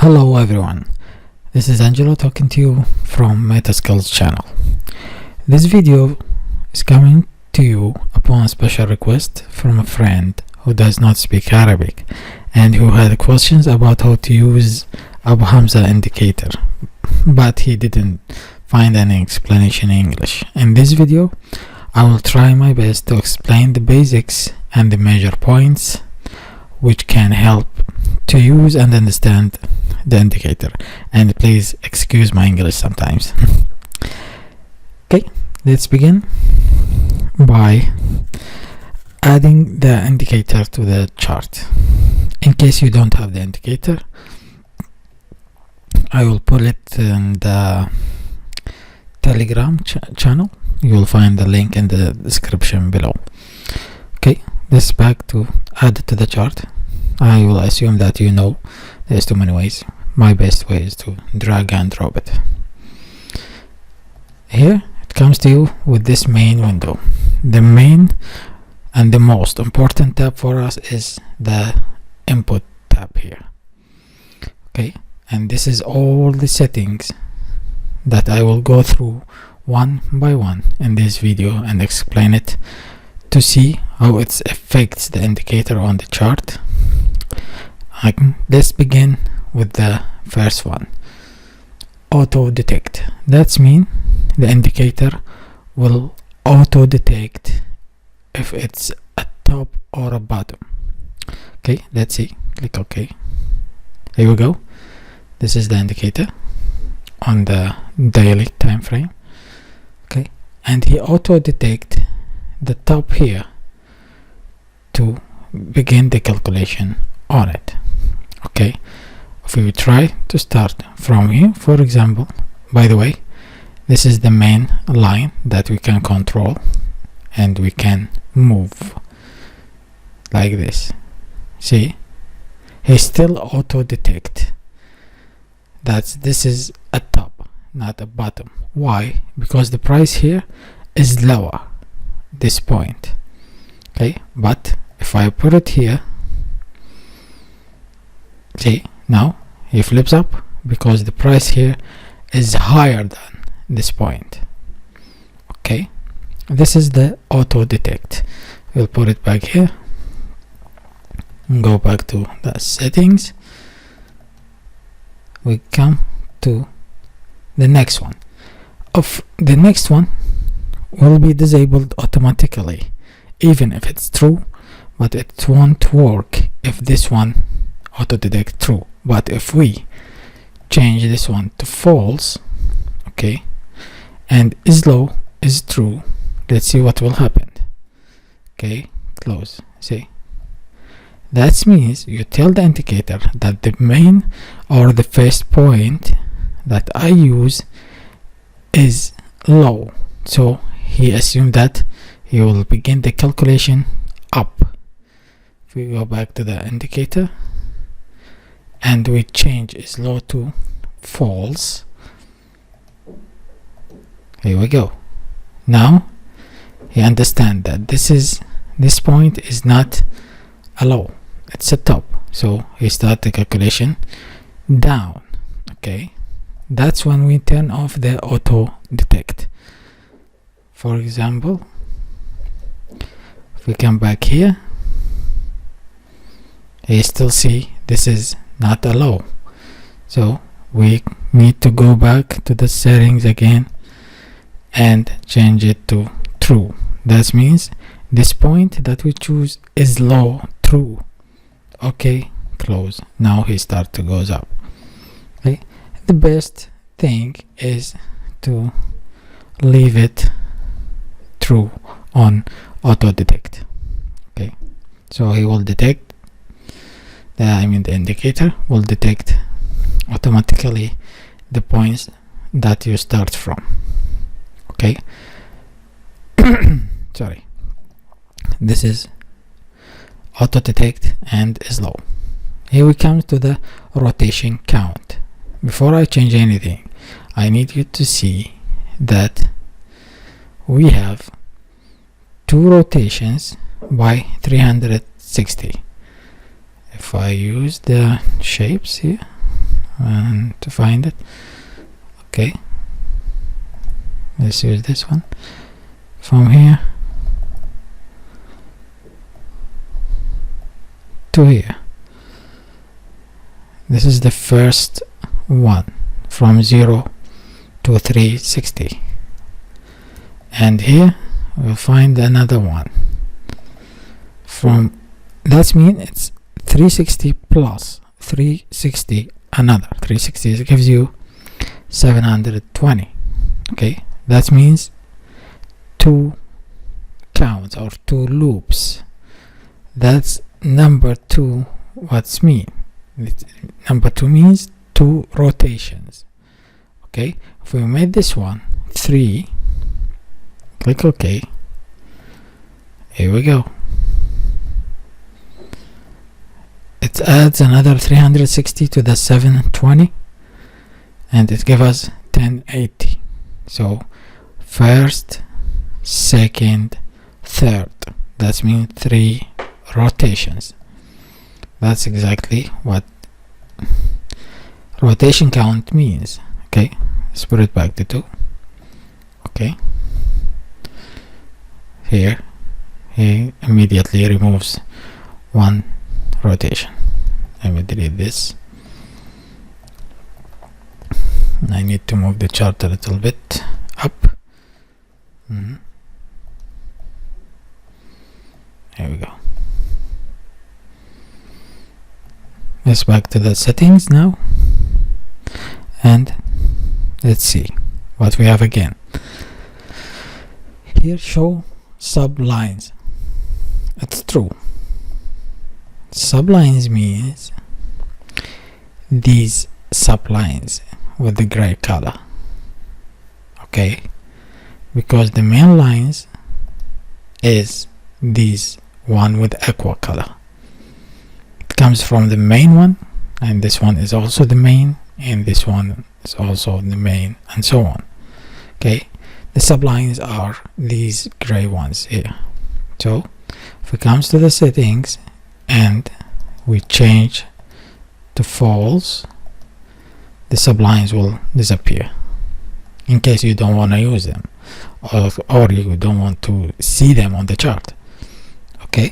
Hello everyone, this is Angelo talking to you from MetaSkills channel. This video is coming to you upon a special request from a friend who does not speak Arabic and who had questions about how to use Abu Hamza indicator, but he didn't find any explanation in English. In this video, I will try my best to explain the basics and the major points which can help to use and understand the indicator. And please excuse my English sometimes. Okay, let's begin by adding the indicator to the chart. In case you don't have the indicator, I will put it in the Telegram channel. You will find the link in the description below. Okay, this back to add it to the chart. I will assume that you know there's too many ways. My best way is to drag and drop it. Here it comes to you with this main window. The main and the most important tab for us is the input tab here. Okay, and this is all the settings that I will go through one by one in this video and explain it to see how it affects the indicator on the chart. Let's begin with the first one, auto detect. That's mean the indicator will auto detect if it's a top or a bottom. Okay, let's see. Click OK. Here we go. This is the indicator on the daily time frame. Okay, and he auto detect the top here to begin the calculation on it. Okay, if we try to start from here, for example, by the way, this is the main line that we can control and we can move like this. See, he still auto detect that this is a top, not a bottom. Why? Because the price here is lower, this point. Okay, but if I put it here, see, now he flips up because the price here is higher than this point. Okay, this is the auto detect. We'll put it back here and go back to the settings. We come to the next one. The next one will be disabled automatically even if it's true, but it won't work if this one auto detect true. But if we change this one to false, okay, and is low is true, let's see what will happen. Okay, close. See, that means you tell the indicator that the main or the first point that I use is low, so he assumed that he will begin the calculation up. If we go back to the indicator and we change is low to false, here we go. Now he understand that this point is not a low, it's a top, so he start the calculation down. Okay, that's when we turn off the auto detect. For example, if we come back here, you still see this is not a low, so we need to go back to the settings again and change it to true. That means this point that we choose is low, true. Okay, close. Now he start to goes up. Okay, the best thing is to leave it true on auto detect. Okay, so he will detect the indicator will detect automatically the points that you start from. Okay, sorry, this is auto detect and is low. Here we come to the rotation count. Before I change anything, I need you to see that we have two rotations by 360. If I use the shapes here, and to find it. Okay, let's use this one. From here to here, this is the first one, from 0 to 360, and here we'll find another one from, that means it's 360 plus 360, another 360 gives you 720. Okay, that means 2 counts or 2 loops. That's number 2. What's mean? Number 2 means 2 rotations. Okay, if we made this one 3, click OK. Here we go. It adds another 360 to the 720, and it gives us 1080. So first, second, third, that means 3 rotations. That's exactly what rotation count means. Okay, let's put it back to 2. Okay, here he immediately removes 1 rotation. I will delete this. I need to move the chart a little bit up. Here we go. Let's back to the settings now, and let's see what we have again. Here, show sublines. It's true. Sublines means these sublines with the gray color. Okay, because the main lines is these one with aqua color. It comes from the main one, and this one is also the main, and this one is also the main, and so on. Okay, the sublines are these gray ones here. So if it comes to the settings and we change to false, the sublines will disappear, in case you don't want to use them, or you don't want to see them on the chart. Okay,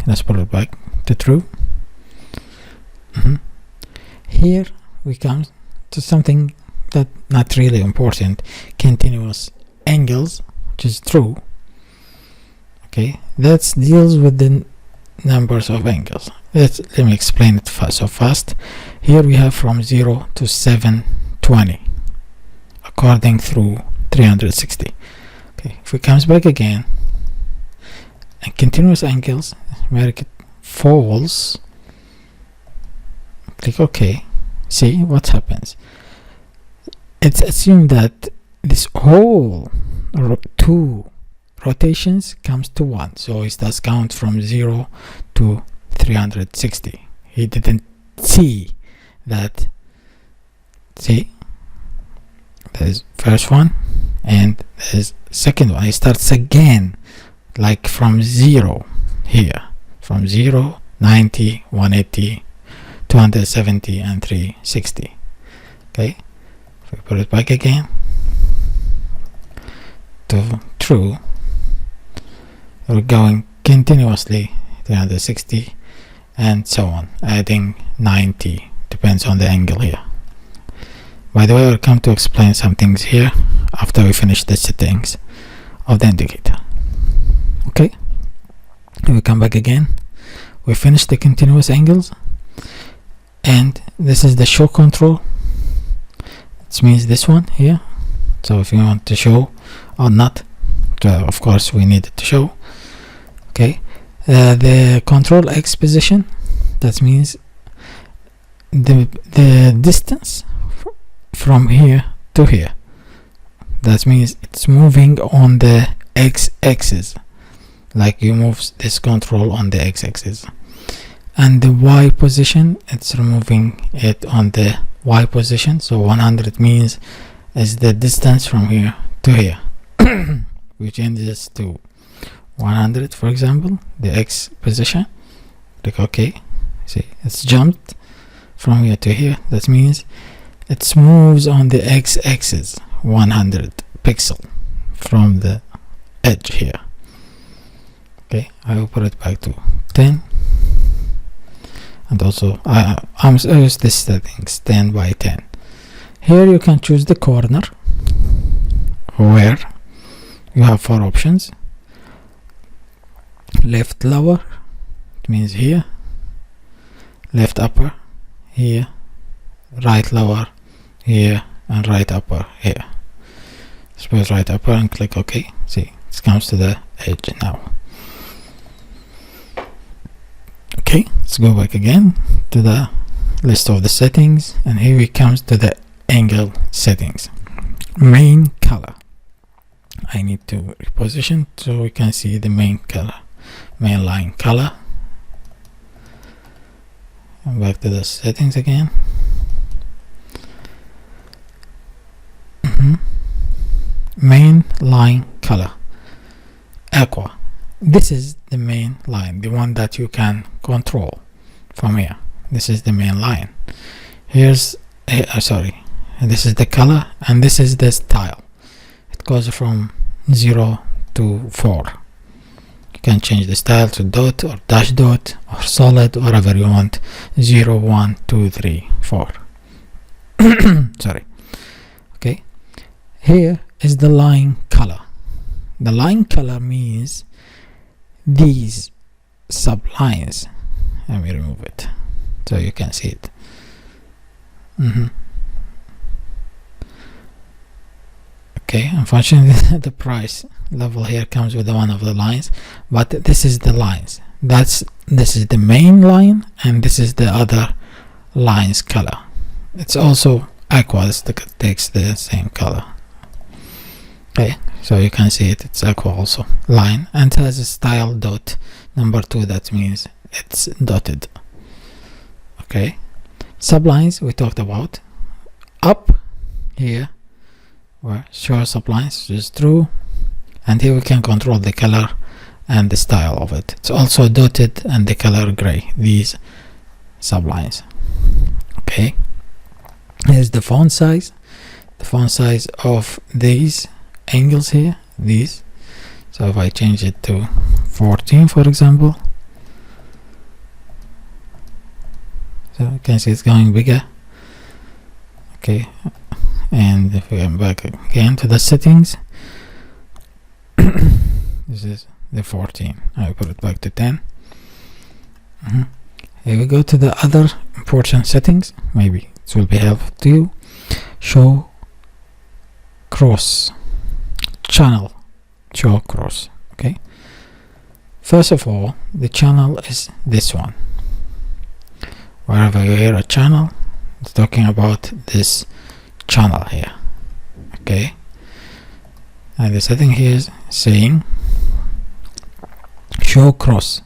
let's put it back to true. Here we come to something that not really important, continuous angles, which is true. Okay, that deals with the numbers of angles. Let me explain it fast. Here we have from 0 to 720 according through 360. Okay, if it comes back again and continuous angles, make it false, click OK. See what happens. It's assumed that this whole 2 rotations comes to 1, so it does count from 0 to 360. He didn't see that. See, there's first one and there's second one. It starts again, like from 0 here, from 0, 90, 180, 270 and 360. Okay, if we put it back again to true, we're going continuously 360 and so on, adding 90, depends on the angle here. By the way, I'll come to explain some things here after we finish the settings of the indicator. Okay, we come back again, we finish the continuous angles, and this is the show control. It means this one here. So if you want to show or not, of course we need it to show. Okay, the control X position, that means the distance from here to here. That means it's moving on the x-axis, like you move this control on the x-axis. And the Y position, it's removing it on the Y position. So 100 means is the distance from here to here. We change this to 100, for example, the X position. Click OK. See, it's jumped from here to here. That means it moves on the x-axis 100 pixel from the edge here. Okay, I will put it back to 10, and also I'm use this settings 10 by 10. Here you can choose the corner, where you have 4 options. Left lower, it means here. Left upper, here. Right lower, here. And right upper, here. Suppose right upper and click OK. See, it comes to the edge now. Okay, let's go back again to the list of the settings, and here we comes to the angle settings. Main color. I need to reposition so we can see the main color, main line color. And back to the settings again. Main line color, aqua. This is the main line, the one that you can control from here. This is the main line. Here's sorry, this is the color, and this is the style. It goes from 0 to 4. You can change the style to dot or dash dot or solid, whatever you want. 0, 1, 2, 3, 4. Sorry. Okay, here is the line color. The line color means these sublines. Let me remove it so you can see it. Okay, unfortunately the price level here comes with one of the lines, but this is the lines. This is the main line, and this is the other line's color. It's also aqua. It takes the same color. Okay, so you can see it. It's aqua also line, and it has a style dot number 2. That means it's dotted. Okay, sublines we talked about. Up here where show sublines is true, and here we can control the color and the style of it. It's also dotted and the color gray, these sublines. Okay, here's the font size. The font size of these angles here, these. So if I change it to 14, for example, so you can see it's going bigger. Okay, and if we come back again to the settings, this is the 14. I put it back to 10. Here we go to the other important settings. Maybe it will be helpful to you. Show cross channel. Show cross. Okay, first of all, the channel is this one. Wherever you hear a channel, it's talking about this channel here. Okay, and the setting here is saying show cross.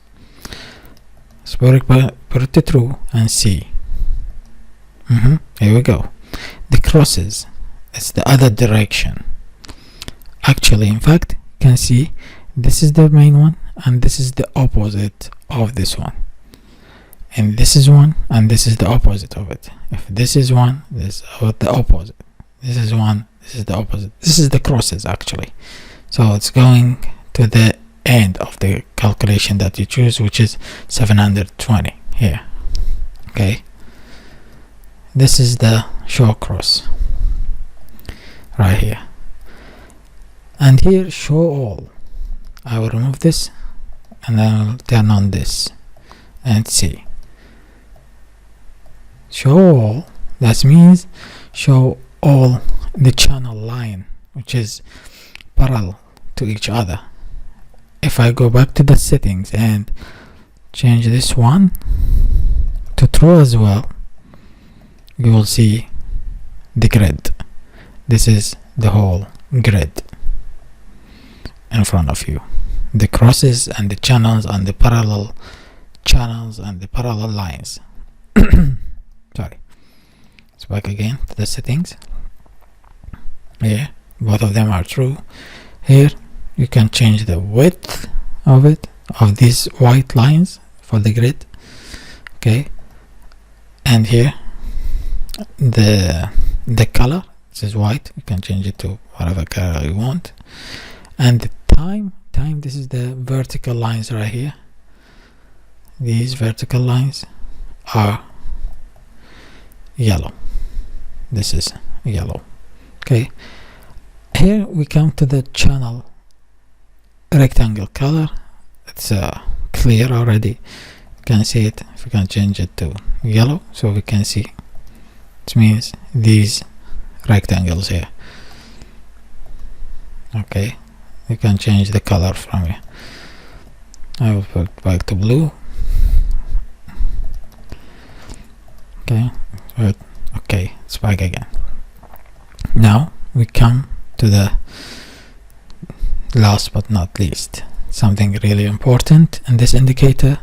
So put it through and see. Here we go. The crosses, it's the other direction. Actually, in fact, you can see this is the main one, and this is the opposite of this one, and this is one, and this is the opposite of it. If this is one, this is the opposite. This is one, this is the opposite. This is the crosses actually. So it's going to the end of the calculation that you choose, which is 720 here. Okay, this is the show cross right here, and here show all. I will remove this and then I'll turn on this and see. Show all, that means show all the channel line which is parallel to each other. If I go back to the settings and change this one to true as well, you will see the grid. This is the whole grid in front of you. The crosses and the channels and the parallel channels and the parallel lines. Sorry. Let's back again to the settings. Here, both of them are true. Here, you can change the width of it, of these white lines for the grid. Okay, and here the color. This is white. You can change it to whatever color you want. And the time, this is the vertical lines right here. These vertical lines are yellow. This is yellow. Okay, here we come to the channel rectangle color. It's clear already. You can see it. If we can change it to yellow, so we can see, it means these rectangles here. Okay, you can change the color from here. I will put back to blue. Okay, good. Okay, it's back again. Now we come to the last but not least, something really important in this indicator.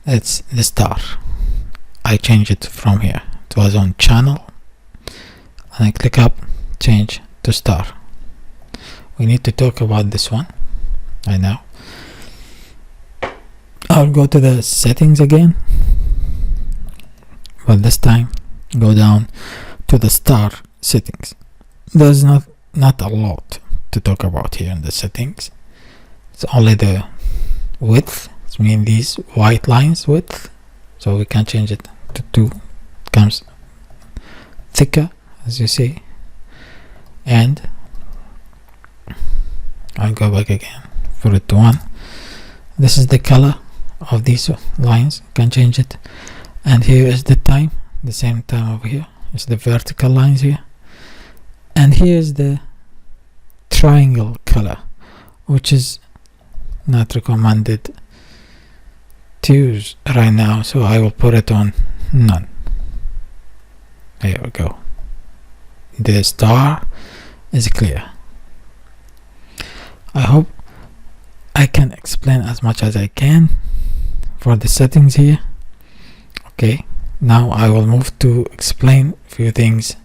It's the star. I change it from here. It was on channel, and I click up, change to star. We need to talk about this one right now. I'll go to the settings again, but this time go down to the star settings. There's not a lot to talk about here in the settings. It's only the width. It means these white lines width, so we can change it to 2. It comes thicker, as you see. And I'll go back again, put it to 1. This is the color of these lines. You can change it. And here is the time, the same time over here. It's the vertical lines here. And here's the triangle color, which is not recommended to use right now, so I will put it on none. There we go. The star is clear. I hope I can explain as much as I can for the settings here. Okay, now I will move to explain a few things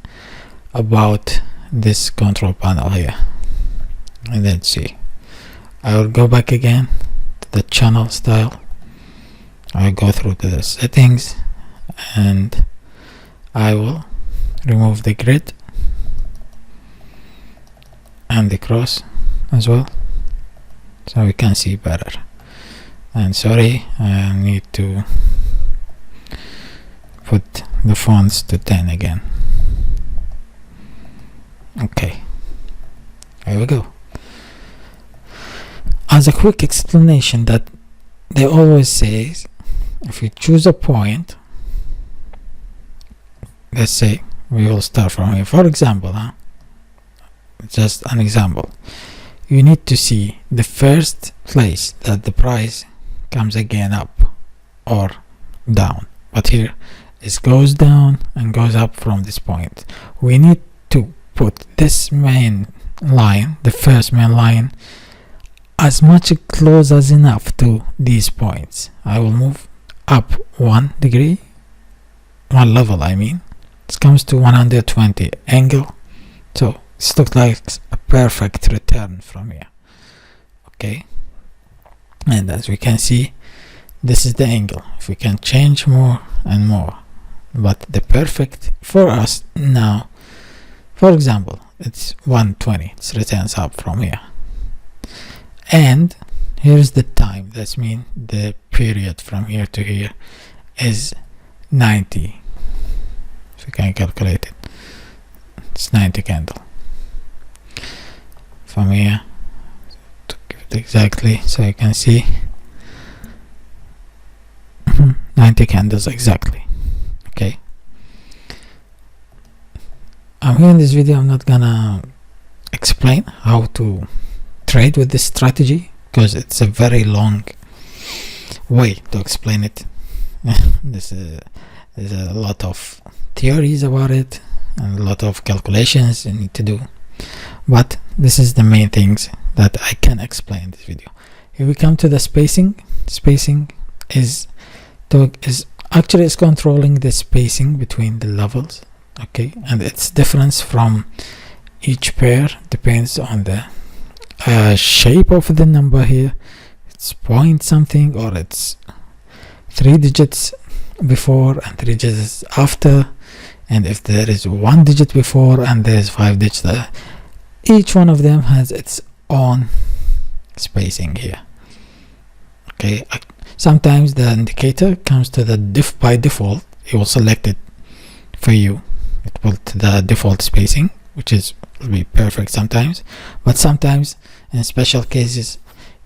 about this control panel here. And then see, I will go back again to the channel style. I will go through to the settings, and I will remove the grid and the cross as well, so we can see better. And sorry, I need to put the fonts to 10 again. Okay, here we go. As a quick explanation, that they always say, if you choose a point, let's say we will start from here, for example, just an example, you need to see the first place that the price comes again up or down, but here it goes down and goes up from this point. We need to put this main line, the first main line, as much close as enough to these points. I will move up 1 degree, 1 level I mean. It comes to 120 angle, so it looks like a perfect return from here. Okay, and as we can see, this is the angle. If we can change more and more, but the perfect for us now, for example, it's 120. It returns up from here. And here's the time. That means the period from here to here is 90. If you can calculate it, it's 90 candle. From here to give it exactly, so you can see 90 candles exactly. Okay, I'm here in this video. I'm not gonna explain how to trade with this strategy, because it's a very long way to explain it. There's a lot of theories about it and a lot of calculations you need to do, but this is the main things that I can explain in this video. Here we come to the spacing. Spacing is actually controlling the spacing between the levels. Okay, and its difference from each pair depends on the shape of the number here. It's point something, or it's 3 digits, before and 3 digits after, and if there is 1 digit before and there is 5 digits, each one of them has its own spacing here. Okay, sometimes the indicator comes to the by default. It will select it for you. It will to the default spacing, which will be perfect sometimes, but sometimes in special cases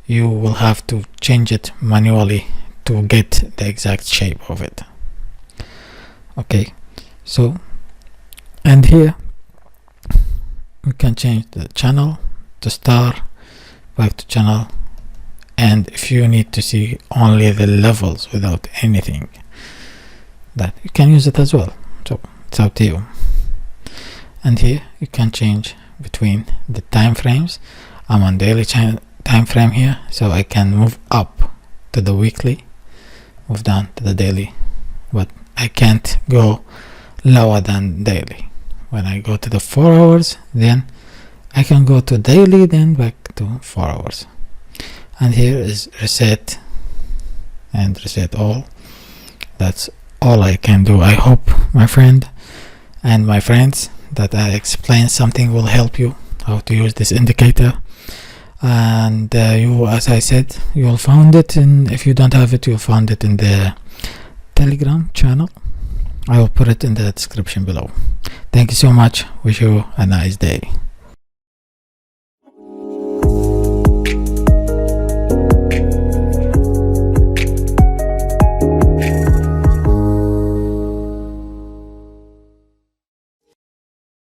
you will have to change it manually to get the exact shape of it. Okay, so, and here we can change the channel to star, back to channel, and if you need to see only the levels without anything, that you can use it as well. So it's up to you. And here you can change between the time frames. I'm on daily time frame here, so I can move up to the weekly, move down to the daily, but I can't go lower than daily. When I go to the 4 hours, then I can go to daily, then back to 4 hours. And here is reset and reset all. That's all I can do. I hope, my friend and my friends, that I explained something will help you how to use this indicator. And you, as I said, you will find it in, if you don't have it, you'll find it in the Telegram channel. I will put it in the description below. Thank you so much. Wish you a nice day.